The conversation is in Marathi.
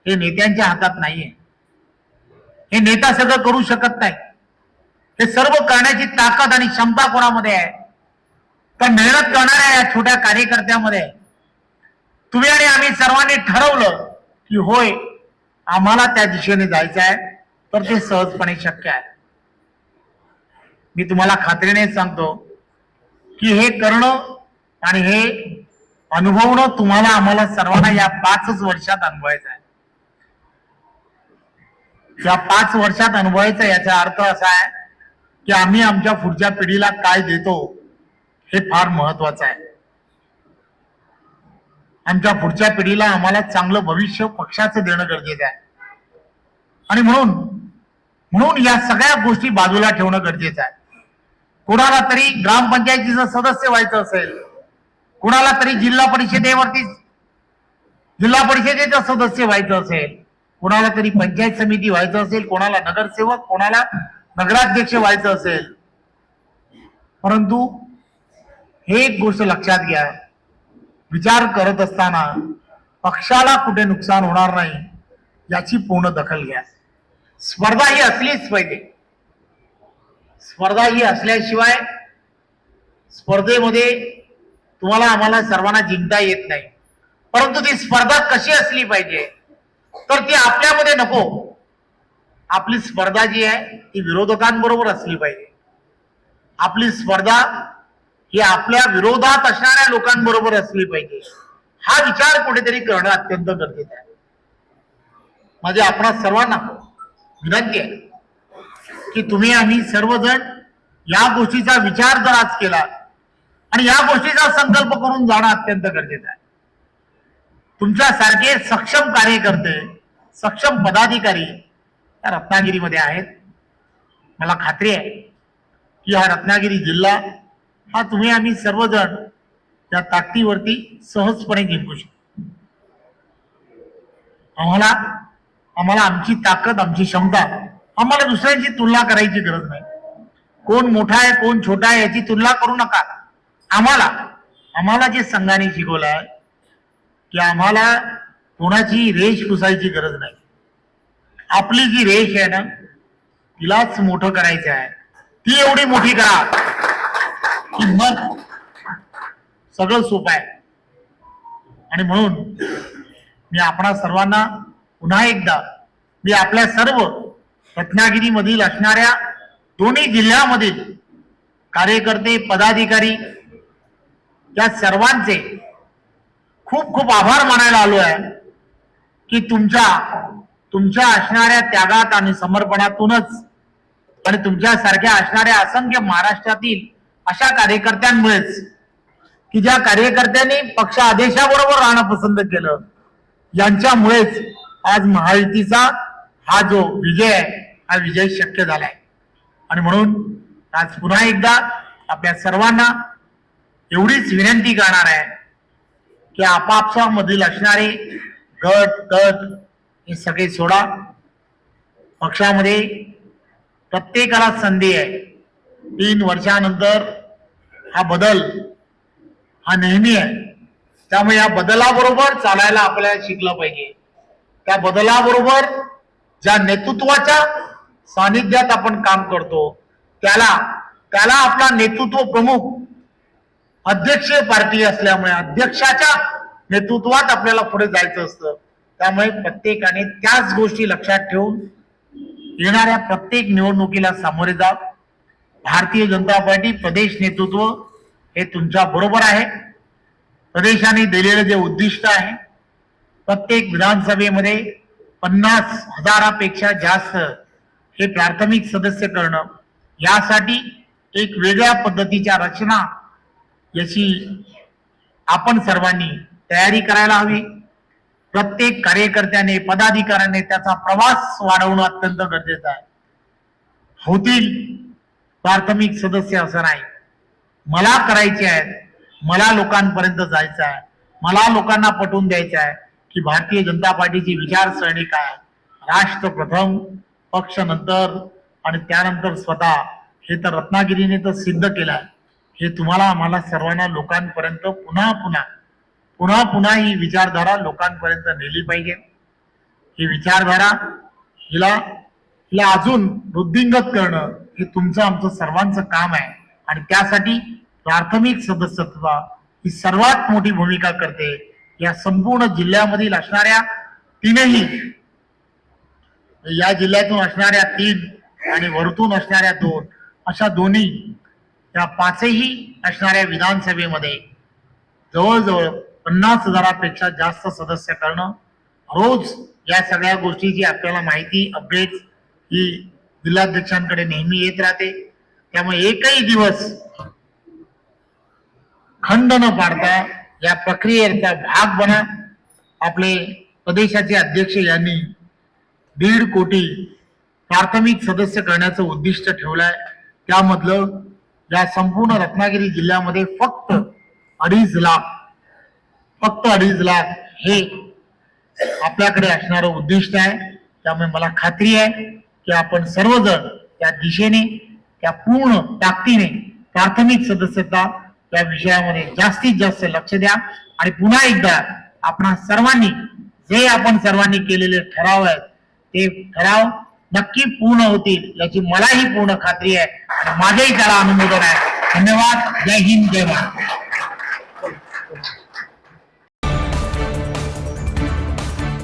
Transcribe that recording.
हे नेत्यांच्या हातात नाहीये. हे नेता सगळं करू शकत नाही. हे सर्व करण्याची ताकद आणि क्षमता कोणामध्ये आहे? तर मेहनत करणाऱ्या या छोट्या कार्यकर्त्यामध्ये. तुम्ही आणि आम्ही सर्वांनी ठरवलं की होय आम्हाला त्या दिशेने जायचं आहे, तर ते सहजपणे शक्य आहे. मी तुम्हाला खात्रीने सांगतो की हे करणं आणि हे अनुभवणं तुम्हाला आम्हाला सर्वांना या 5 वर्षात अनुभवायचं आहे. या 5 वर्षात अनुभवायचं याचा अर्थ असा आहे की आम्ही आमच्या पुढच्या पिढीला काय देतो हे फार महत्वाचं आहे. आमच्या पुढच्या पिढीला आम्हाला चांगलं भविष्य पक्षाचं देणं गरजेचं आहे. आणि म्हणून या सगळ्या गोष्टी बाजूला ठेवणं गरजेचं आहे. कोणाला तरी ग्रामपंचायतीचं सदस्य व्हायचं असेल, कोणाला तरी जिल्हा परिषदेचं सदस्य व्हायचं असेल, कोणाला तरी पंचायत समिती व्हायचं असेल, कोणाला नगरसेवक, कोणाला नगराध्यक्ष व्हायचं असेल. परंतु हे एक गोष्ट लक्षात घ्या, विचार करत असताना पक्षाला कुठे नुकसान होणार नाही याची पूर्ण दखल घ्या. स्पर्धा ही असलीच पाहिजे. स्पर्धा ही असल्याशिवाय स्पर्धेमध्ये तुम्हाला आम्हाला सर्वांना जिंकता येत नाही. परंतु ती स्पर्धा कशी असली पाहिजे, तर ती आपल्यामध्ये नको. आपली स्पर्धा जी आहे ती विरोधकांबरोबर असली पाहिजे. आपली स्पर्धा ही आपल्या विरोधात असणाऱ्या लोकांबरोबर असली पाहिजे. हा विचार कुठेतरी करणं अत्यंत गरजेचं आहे. माझे आपणा सर्वांना विनंती आहे की तुम्ही आम्ही सर्वजण या गोष्टीचा विचार जर आज केला आणि या गोष्टीचा संकल्प करून जाणं अत्यंत गरजेचं आहे. तुमच्यासारखे सक्षम कार्यकर्ते, सक्षम पदाधिकारी या रत्नागिरीमध्ये आहेत. मला खात्री आहे की हा रत्नागिरी जिल्हा हा तुम्ही आम्ही सर्वजण या ताकदीवरती सहजपणे जिंकू शकतो. आम्हाला आमची ताकद, आमची क्षमता, आम्हाला दुसऱ्यांची तुलना करायची गरज नाही. कोण मोठा आहे कोण छोटा आहे याची तुलना करू नका. आम्हाला जे संघाने शिकवलं आहे की आम्हाला कोणाची रेष पुसायची गरज नाही. आपली जी रेष आहे ना तिलाच मोठं करायचं आहे. ती एवढी मोठी करा की मग सगळं सोपं आहे. आणि म्हणून मी आपणा सर्वांना पुन्हा एकदा मी आपल्या सर्व रत्नागिरीमधील असणाऱ्या दोन्ही जिल्ह्यामधील कार्यकर्ते, पदाधिकारी या सर्वांचे खूप खूप आभार मानायला आलो आहे की तुमच्या असणाऱ्या त्यागात आणि समर्पणातूनच आणि तुमच्यासारख्या असणाऱ्या असंख्य महाराष्ट्रातील अशा कार्यकर्त्यांमुळेच की ज्या कार्यकर्त्यांनी पक्ष आदेशाबरोबर राहणं पसंत केलं, यांच्यामुळेच आज महायुतीचा हा जो विजय आहे हा विजय शक्य झालाय. आणि म्हणून आज पुन्हा एकदा आपल्या सर्वांना एवढीच विनंती करणार आहे की आपापसामधील असणारे गट हे सगळे सोडा. पक्षामध्ये प्रत्येकाला संधी आहे. 3 वर्षानंतर हा बदल हा नेहमी आहे. त्यामुळे या बदलाबरोबर चालायला आपल्याला शिकलं पाहिजे. त्या बदलाबरोबर ज्या नेतृत्वाच्या सानिध्यात आपण काम करतो त्याला आपला नेतृत्व प्रमुख अध्यक्षीय पार्टी असल्यामुळे अध्यक्षाच्या नेतृत्वात आपल्याला पुढे जायचं असतं. त्यामुळे प्रत्येकाने त्याच गोष्टी लक्षात ठेवून येणाऱ्या प्रत्येक निवडणुकीला सामोरे जा. भारतीय जनता पार्टी प्रदेश नेतृत्व हे तुमच्या बरोबर आहे. प्रदेशाने दिलेलं जे उद्दिष्ट आहे प्रत्येक विधानसभेमध्ये 50,000पेक्षा जास्त हे प्राथमिक सदस्य करणं, यासाठी एक वेगळ्या पद्धतीच्या रचना याची आपण सर्वांनी तयारी करायला हवी. प्रत्येक कार्यकर्त्याने, पदाधिकाऱ्याने त्याचा प्रवास वाढवणं अत्यंत गरजेचं आहे. होतील प्राथमिक सदस्य असं नाही. मला करायचे आहेत, मला लोकांपर्यंत जायचं आहे, मला लोकांना पटवून द्यायचं आहे की भारतीय जनता पार्टीची विचारसरणी काय, राष्ट्र प्रथम, पक्ष नंतर आणि त्यानंतर स्वतः. हे तर रत्नागिरीने तर सिद्ध केलं आहे. हे तुम्हाला आम्हाला सर्वांना लोकांपर्यंत पुन्हा पुन्हा ही विचारधारा लोकांपर्यंत नेली पाहिजे. ही विचारधारा हिला अजून वृद्धिंगत करणं हे तुमचं आमचं सर्वांचं काम आहे आणि त्यासाठी प्राथमिक सदस्यत्व ही सर्वात मोठी भूमिका करते. या संपूर्ण जिल्ह्यामधील असणाऱ्या तीनही, या जिल्ह्यातून असणाऱ्या 3 आणि वरतून असणाऱ्या 2 अशा दोन्ही या 5ही असणाऱ्या विधानसभेमध्ये जवळजवळ 50,000पेक्षा जास्त सदस्य करणं. रोज या सगळ्या गोष्टीची आपल्याला माहिती अपडेट ही जिल्हाध्यक्षांकडे नेहमी येत राहते. त्यामुळे एकही दिवस खंड न पाडता या प्रक्रियेचा भाग बना. आपले प्रदेशाचे अध्यक्ष यांनी 1.5 कोटी प्राथमिक सदस्य करण्याचं उद्दिष्ट ठेवलंय. त्यामधलं या संपूर्ण रत्नागिरी जिल्ह्यामध्ये फक्त 2.5 लाख हे आपल्याकडे असणारं उद्दिष्ट आहे. त्यामुळे मला खात्री आहे की आपण सर्वजण त्या दिशेने, त्या पूर्ण ताकदीने प्राथमिक सदस्यता या विषयामध्ये जास्तीत जास्त लक्ष द्या. आणि पुन्हा एकदा आपण सर्वांनी जे आपण सर्वांनी केलेले ठराव आहेत ते ठराव नक्की पूर्ण होतील याची मलाही पूर्ण खात्री आहे आणि माझेही त्याला अनुमोदन आहे. धन्यवाद. जय हिंद, जय महाराष्ट्र.